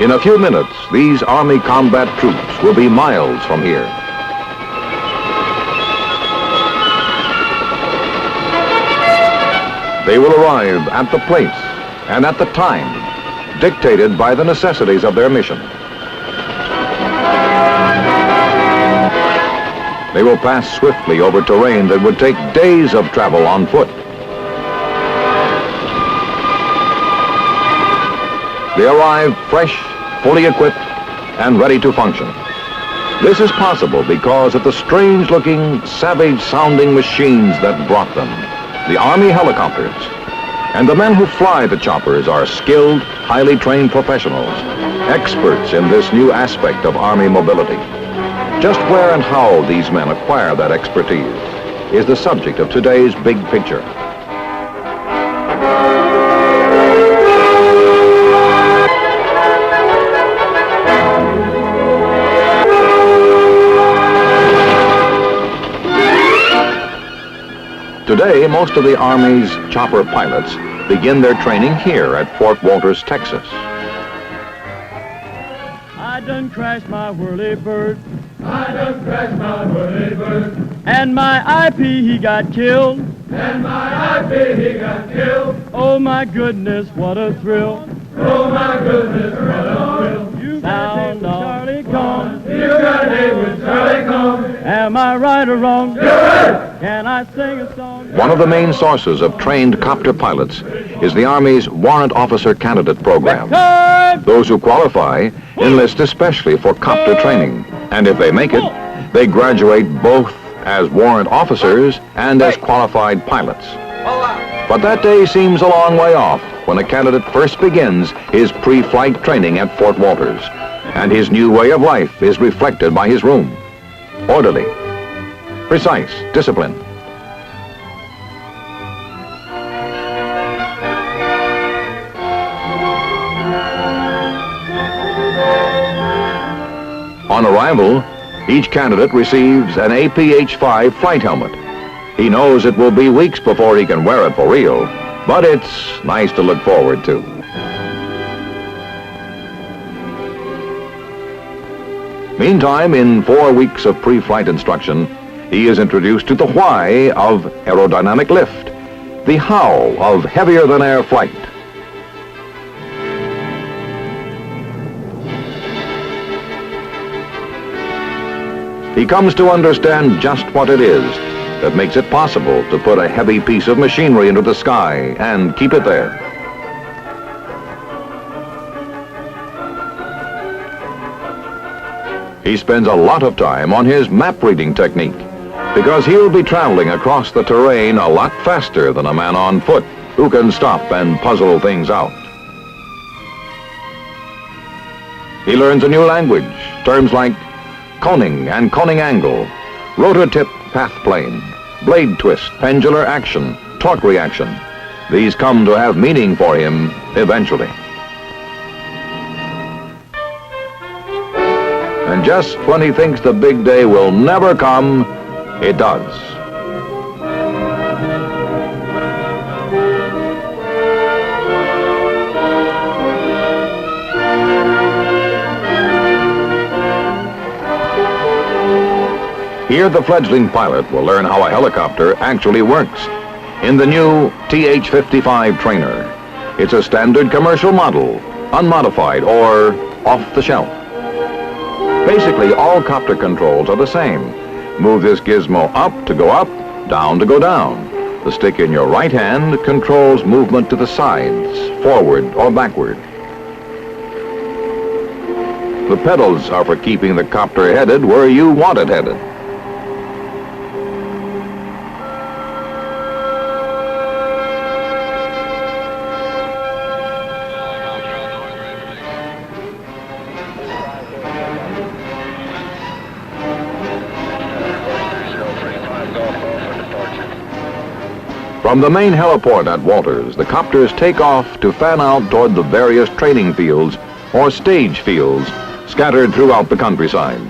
In a few minutes, these Army combat troops will be miles from here. They will arrive at the place and at the time dictated by the necessities of their mission. They will pass swiftly over terrain that would take days of travel on foot. They arrive fresh, fully equipped, and ready to function. This is possible because of the strange-looking, savage-sounding machines that brought them, the Army helicopters. And the men who fly the choppers are skilled, highly trained professionals, experts in this new aspect of Army mobility. Just where and how these men acquire that expertise is the subject of today's Big Picture. Today, most of the Army's chopper pilots begin their training here at Fort Walters, Texas. I done crashed my whirlybird. I done crashed my whirlybird. And my IP, he got killed. And my IP, he got killed. Oh my goodness, what a thrill. Oh my goodness, what a thrill. You sound on Charlie Cone. You got a name with Charlie Cone. Am I right or wrong? You're right. Can I sing a song? One of the main sources of trained copter pilots is the Army's Warrant Officer Candidate Program. Those who qualify enlist especially for copter training, and if they make it, they graduate both as warrant officers and as qualified pilots. But that day seems a long way off when a candidate first begins his pre-flight training at Fort Walters, and his new way of life is reflected by his room. Orderly, precise, disciplined. On arrival, each candidate receives an APH-5 flight helmet. He knows it will be weeks before he can wear it for real, but it's nice to look forward to. Meantime, in 4 weeks of pre-flight instruction, he is introduced to the why of aerodynamic lift, the how of heavier-than-air flight. He comes to understand just what it is that makes it possible to put a heavy piece of machinery into the sky and keep it there. He spends a lot of time on his map reading technique because he'll be traveling across the terrain a lot faster than a man on foot who can stop and puzzle things out. He learns a new language, terms like coning and coning angle, rotor tip path plane, blade twist, pendular action, torque reaction. These come to have meaning for him eventually. And just when he thinks the big day will never come, it does. Here, the fledgling pilot will learn how a helicopter actually works in the new TH-55 trainer. It's a standard commercial model, unmodified or off the shelf. Basically, all copter controls are the same. Move this gizmo up to go up, down to go down. The stick in your right hand controls movement to the sides, forward or backward. The pedals are for keeping the copter headed where you want it headed. From the main heliport at Walters, the copters take off to fan out toward the various training fields or stage fields scattered throughout the countryside.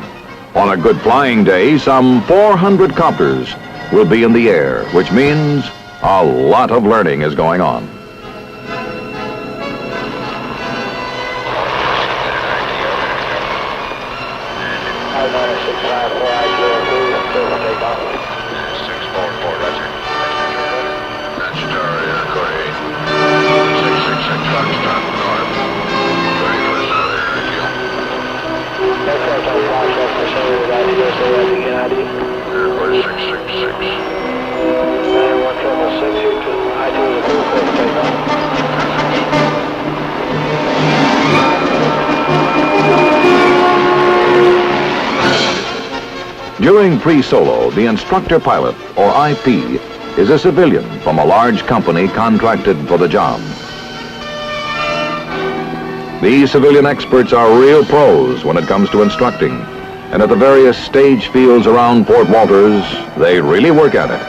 On a good flying day, some 400 copters will be in the air, which means a lot of learning is going on. 644, roger. That's Charlie, Corey. 666 Foxtrot North. Ready for the southern airfield. Airport 666. During pre-solo, the instructor pilot, or IP, is a civilian from a large company contracted for the job. These civilian experts are real pros when it comes to instructing, and at the various stage fields around Fort Walters, they really work at it.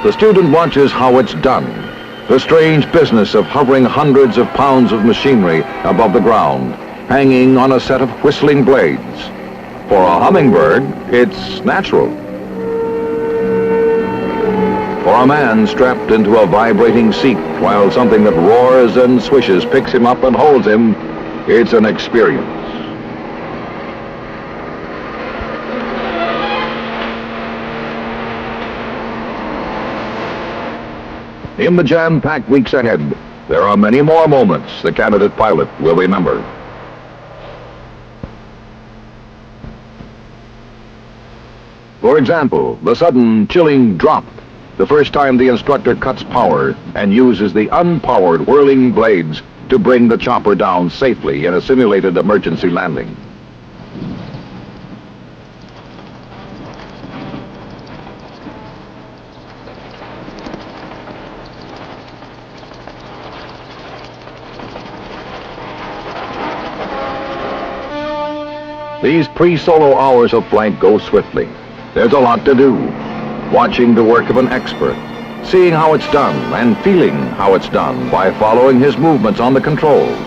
The student watches how it's done, the strange business of hovering hundreds of pounds of machinery above the ground, hanging on a set of whistling blades. For a hummingbird, it's natural. For a man strapped into a vibrating seat while something that roars and swishes picks him up and holds him, it's an experience. In the jam-packed weeks ahead, there are many more moments the candidate pilot will remember. For example, the sudden chilling drop, the first time the instructor cuts power and uses the unpowered whirling blades to bring the chopper down safely in a simulated emergency landing. These pre-solo hours of flight go swiftly. There's a lot to do. Watching the work of an expert, seeing how it's done, and feeling how it's done by following his movements on the controls.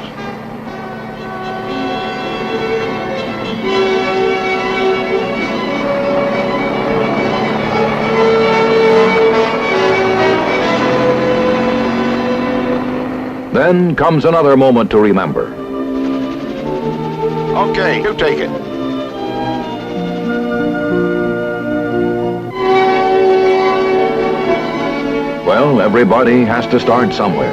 Then comes another moment to remember. Okay, you take it. Well, everybody has to start somewhere.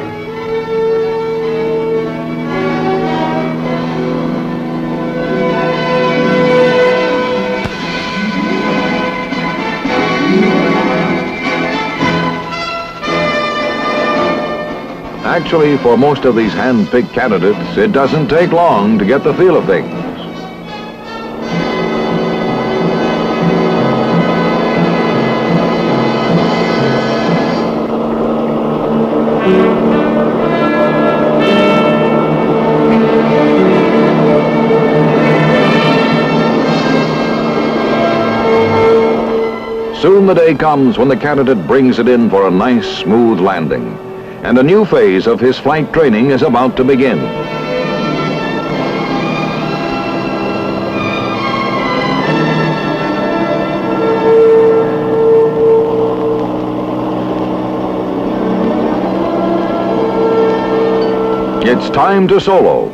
Actually, for most of these hand-picked candidates, it doesn't take long to get the feel of things. Soon the day comes when the candidate brings it in for a nice, smooth landing, and a new phase of his flight training is about to begin. It's time to solo.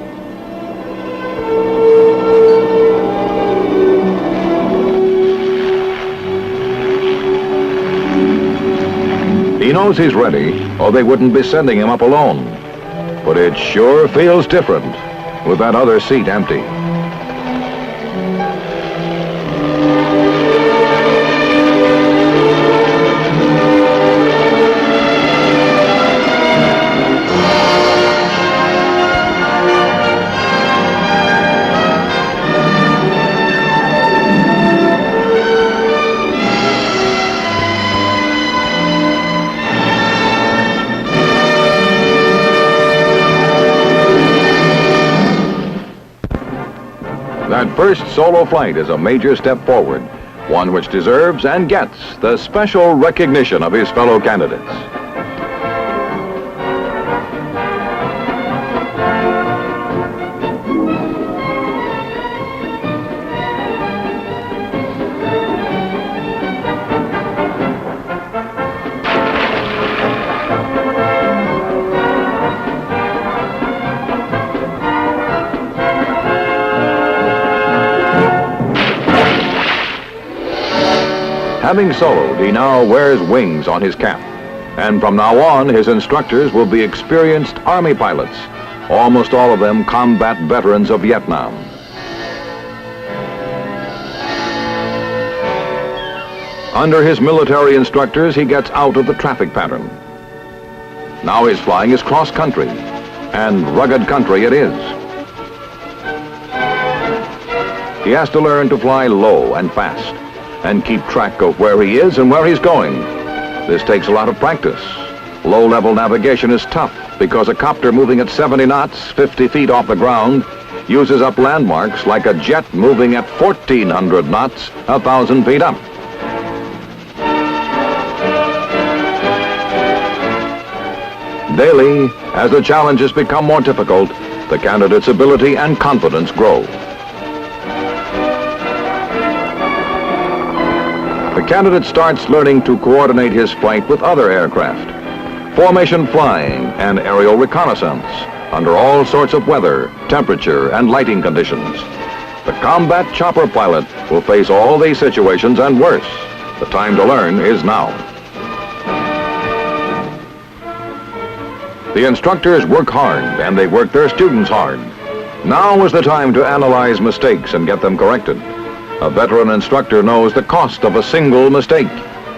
He knows he's ready, or they wouldn't be sending him up alone. But it sure feels different with that other seat empty. That first solo flight is a major step forward, one which deserves and gets the special recognition of his fellow candidates. Having soloed, he now wears wings on his cap. And from now on, his instructors will be experienced Army pilots, almost all of them combat veterans of Vietnam. Under his military instructors, he gets out of the traffic pattern. Now his flying is cross-country, and rugged country it is. He has to learn to fly low and fast, and keep track of where he is and where he's going. This takes a lot of practice. Low-level navigation is tough because a copter moving at 70 knots, 50 feet off the ground, uses up landmarks like a jet moving at 1,400 knots, 1,000 feet up. Daily, as the challenges become more difficult, the candidate's ability and confidence grow. The candidate starts learning to coordinate his flight with other aircraft, formation flying and aerial reconnaissance under all sorts of weather, temperature, and lighting conditions. The combat chopper pilot will face all these situations and worse. The time to learn is now. The instructors work hard, and they work their students hard. Now is the time to analyze mistakes and get them corrected. A veteran instructor knows the cost of a single mistake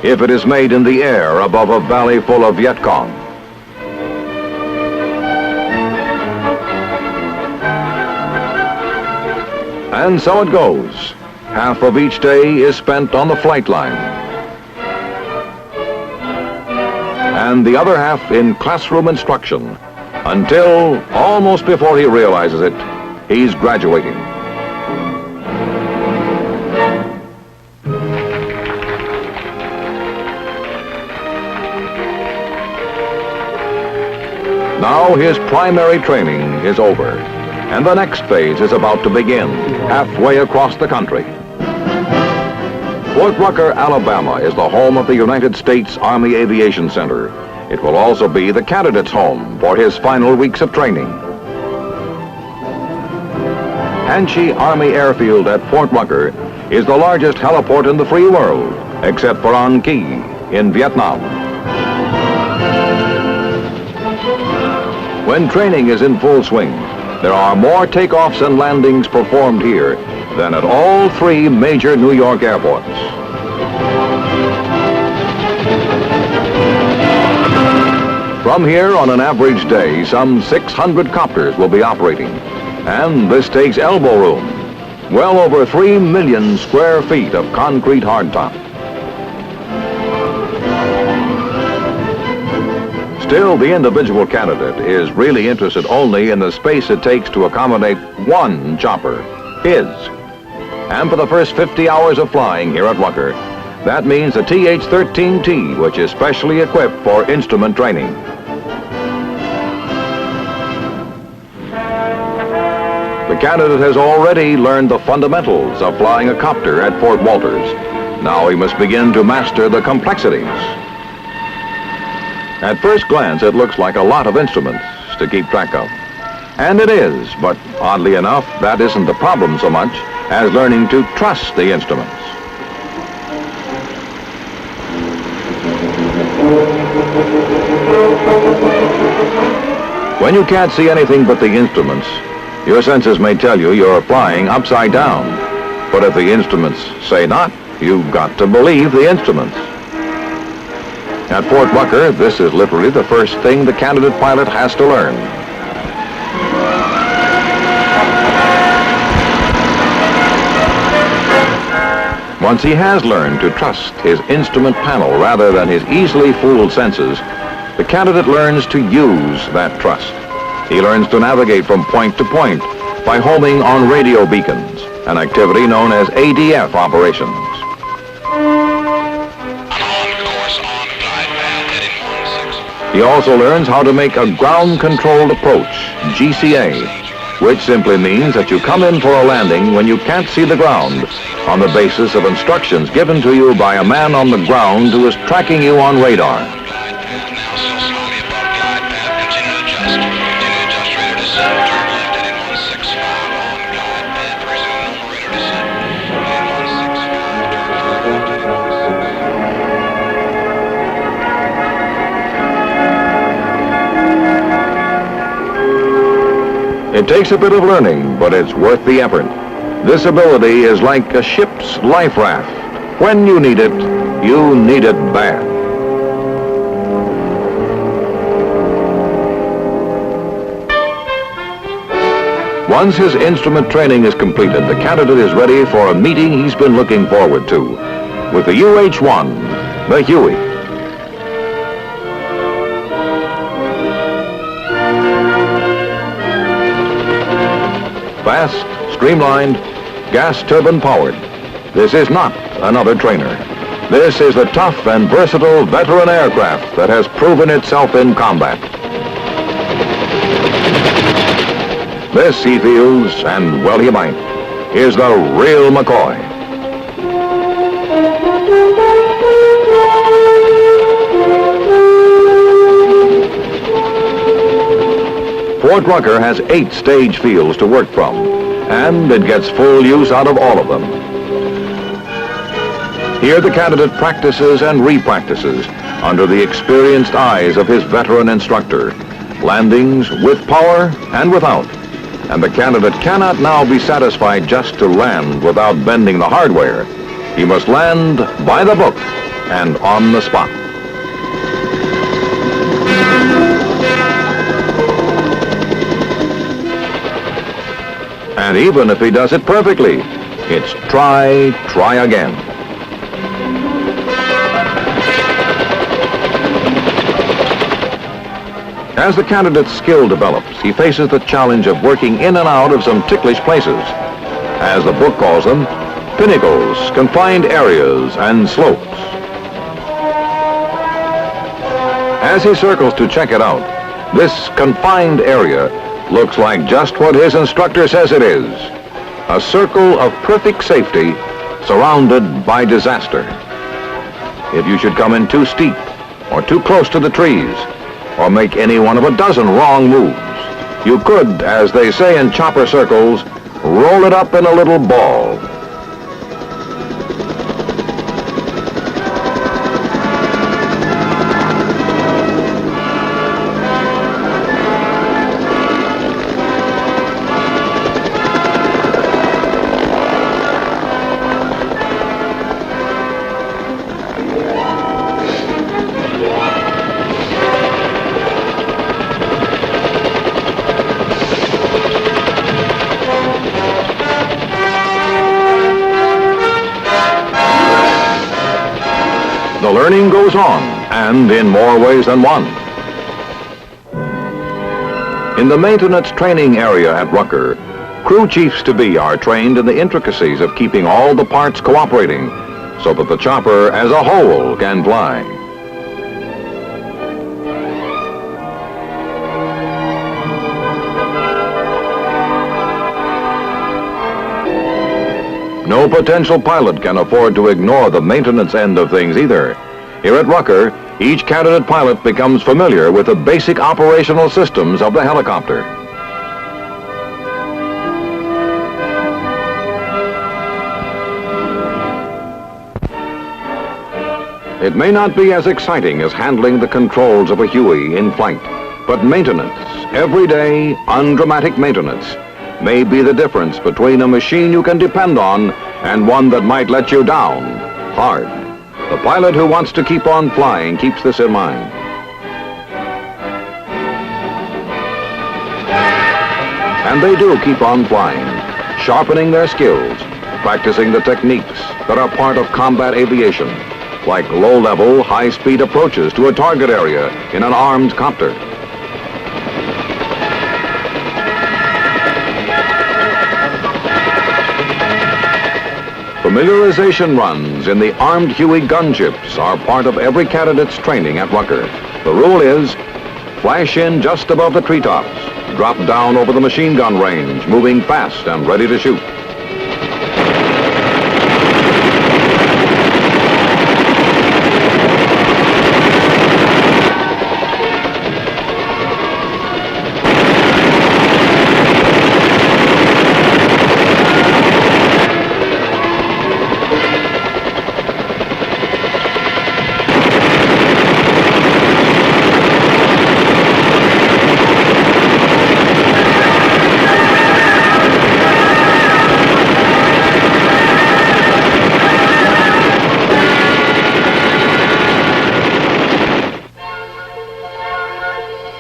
if it is made in the air above a valley full of Viet Cong. And so it goes. Half of each day is spent on the flight line, and the other half in classroom instruction, until, almost before he realizes it, he's graduating. Now his primary training is over, and the next phase is about to begin, halfway across the country. Fort Rucker, Alabama is the home of the United States Army Aviation Center. It will also be the candidate's home for his final weeks of training. Hanchey Army Airfield at Fort Rucker is the largest heliport in the free world, except for An Key in Vietnam. When training is in full swing, there are more takeoffs and landings performed here than at all three major New York airports. From here, on an average day, some 600 copters will be operating, and this takes elbow room, well over 3 million square feet of concrete hardtop. Still, the individual candidate is really interested only in the space it takes to accommodate one chopper, his. And for the first 50 hours of flying here at Rucker, that means the TH-13T, which is specially equipped for instrument training. The candidate has already learned the fundamentals of flying a copter at Fort Walters. Now he must begin to master the complexities. At first glance, it looks like a lot of instruments to keep track of. And it is, but oddly enough, that isn't the problem so much as learning to trust the instruments. When you can't see anything but the instruments, your senses may tell you you're flying upside down. But if the instruments say not, you've got to believe the instruments. At Fort Rucker, this is literally the first thing the candidate pilot has to learn. Once he has learned to trust his instrument panel rather than his easily fooled senses, the candidate learns to use that trust. He learns to navigate from point to point by homing on radio beacons, an activity known as ADF operations. He also learns how to make a ground-controlled approach, GCA, which simply means that you come in for a landing when you can't see the ground on the basis of instructions given to you by a man on the ground who is tracking you on radar. It takes a bit of learning, but it's worth the effort. This ability is like a ship's life raft. When you need it bad. Once his instrument training is completed, the candidate is ready for a meeting he's been looking forward to with the UH-1, the Huey. Fast, streamlined, gas turbine powered. This is not another trainer. This is the tough and versatile veteran aircraft that has proven itself in combat. This, he feels, and well he might, is the real McCoy. Fort Rucker has 8 stage fields to work from, and it gets full use out of all of them. Here the candidate practices and repractices under the experienced eyes of his veteran instructor. Landings with power and without. And the candidate cannot now be satisfied just to land without bending the hardware. He must land by the book and on the spot. And even if he does it perfectly, it's try again. As the candidate's skill develops, he faces the challenge of working in and out of some ticklish places. As the book calls them, pinnacles, confined areas, and slopes. As he circles to check it out, this confined area looks like just what his instructor says it is. A circle of perfect safety surrounded by disaster. If you should come in too steep or too close to the trees, or make any one of a dozen wrong moves, you could, as they say in chopper circles, roll it up in a little ball. The learning goes on, and in more ways than one. In the maintenance training area at Rucker, crew chiefs-to-be are trained in the intricacies of keeping all the parts cooperating so that the chopper as a whole can fly. No potential pilot can afford to ignore the maintenance end of things either. Here at Rucker, each candidate pilot becomes familiar with the basic operational systems of the helicopter. It may not be as exciting as handling the controls of a Huey in flight, but maintenance, everyday, undramatic maintenance, may be the difference between a machine you can depend on and one that might let you down hard. The pilot who wants to keep on flying keeps this in mind. And they do keep on flying, sharpening their skills, practicing the techniques that are part of combat aviation, like low-level, high-speed approaches to a target area in an armed copter. Familiarization runs in the armed Huey gunships are part of every candidate's training at Rucker. The rule is, flash in just above the treetops, drop down over the machine gun range, moving fast and ready to shoot.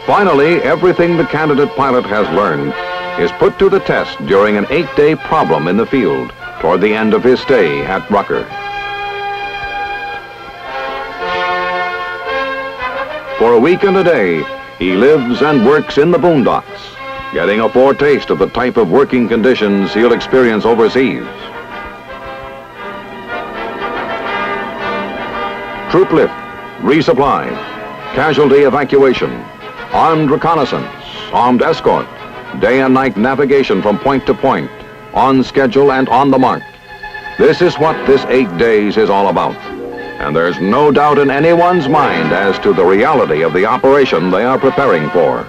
Finally, everything the candidate pilot has learned is put to the test during an 8-day problem in the field toward the end of his stay at Rucker. For a week and a day, he lives and works in the boondocks, getting a foretaste of the type of working conditions he'll experience overseas. Troop lift, resupply, casualty evacuation, armed reconnaissance, armed escort, day and night navigation from point to point, on schedule and on the mark. This is what this 8 days is all about. And there's no doubt in anyone's mind as to the reality of the operation they are preparing for.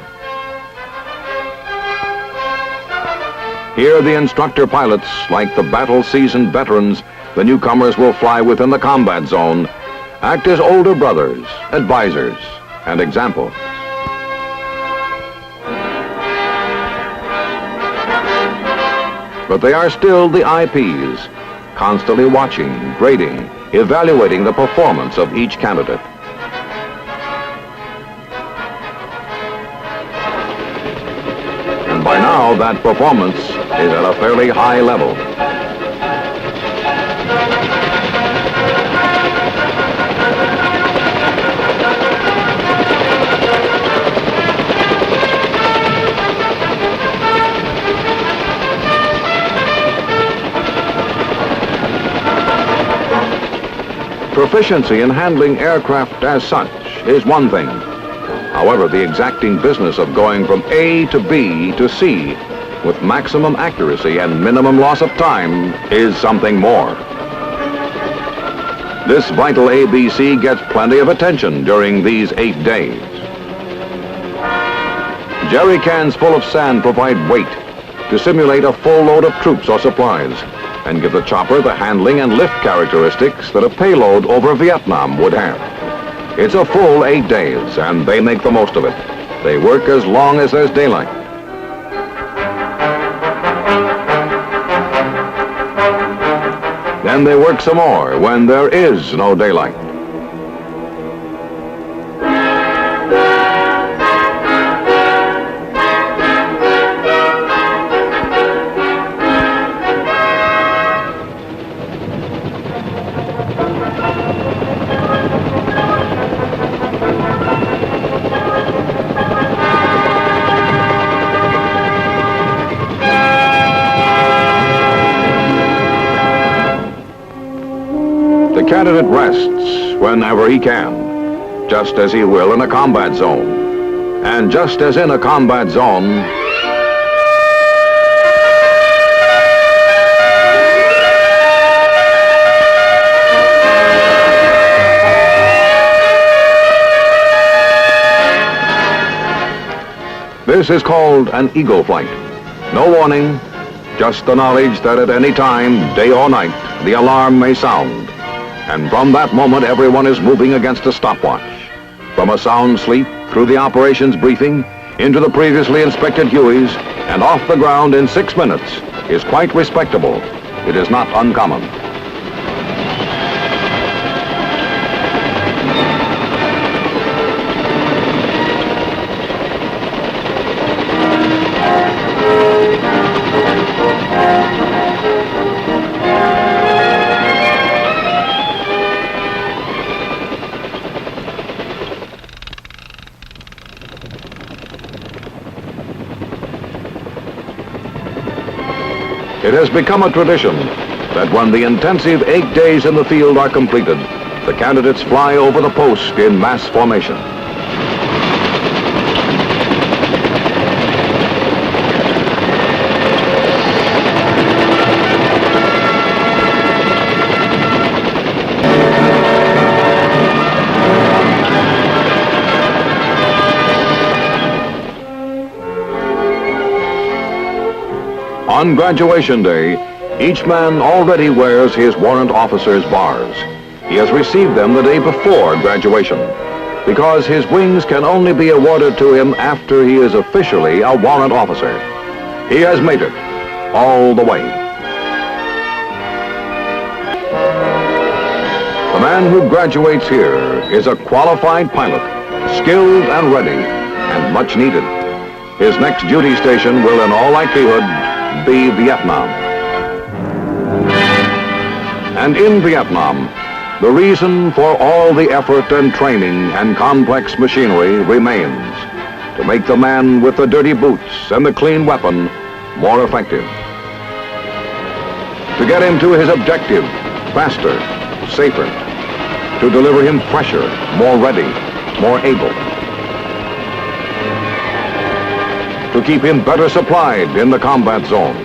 Here, the instructor pilots, like the battle-seasoned veterans the newcomers will fly within the combat zone, act as older brothers, advisors, and examples. But they are still the IPs, constantly watching, grading, evaluating the performance of each candidate. And by now, that performance is at a fairly high level. Proficiency in handling aircraft as such is one thing. However, the exacting business of going from A to B to C with maximum accuracy and minimum loss of time is something more. This vital ABC gets plenty of attention during these 8 days. Jerry cans full of sand provide weight to simulate a full load of troops or supplies and give the chopper the handling and lift characteristics that a payload over Vietnam would have. It's a full 8 days, and they make the most of it. They work as long as there's daylight. Then they work some more when there is no daylight. The candidate rests whenever he can, just as he will in a combat zone. And just as in a combat zone, this is called an eagle flight. No warning, just the knowledge that at any time, day or night, the alarm may sound. And from that moment, everyone is moving against a stopwatch. From a sound sleep, through the operations briefing, into the previously inspected Hueys, and off the ground in 6 minutes is quite respectable. It is not uncommon. It has become a tradition that when the intensive 8 days in the field are completed, the candidates fly over the post in mass formation. On graduation day, each man already wears his warrant officer's bars. He has received them the day before graduation, because his wings can only be awarded to him after he is officially a warrant officer. He has made it all the way. The man who graduates here is a qualified pilot, skilled and ready, and much needed. His next duty station will in all likelihood be Vietnam. And in Vietnam, the reason for all the effort and training and complex machinery remains: to make the man with the dirty boots and the clean weapon more effective. To get him to his objective faster, safer. To deliver him fresher, more ready, more able. To keep him better supplied in the combat zone.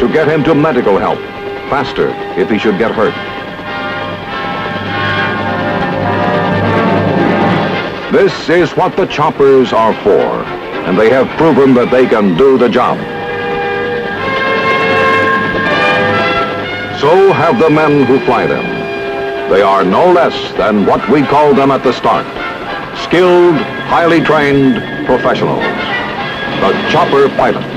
To get him to medical help faster if he should get hurt. This is what the choppers are for, and they have proven that they can do the job. So have the men who fly them. They are no less than what we called them at the start: skilled, highly trained professionals. The chopper pilots.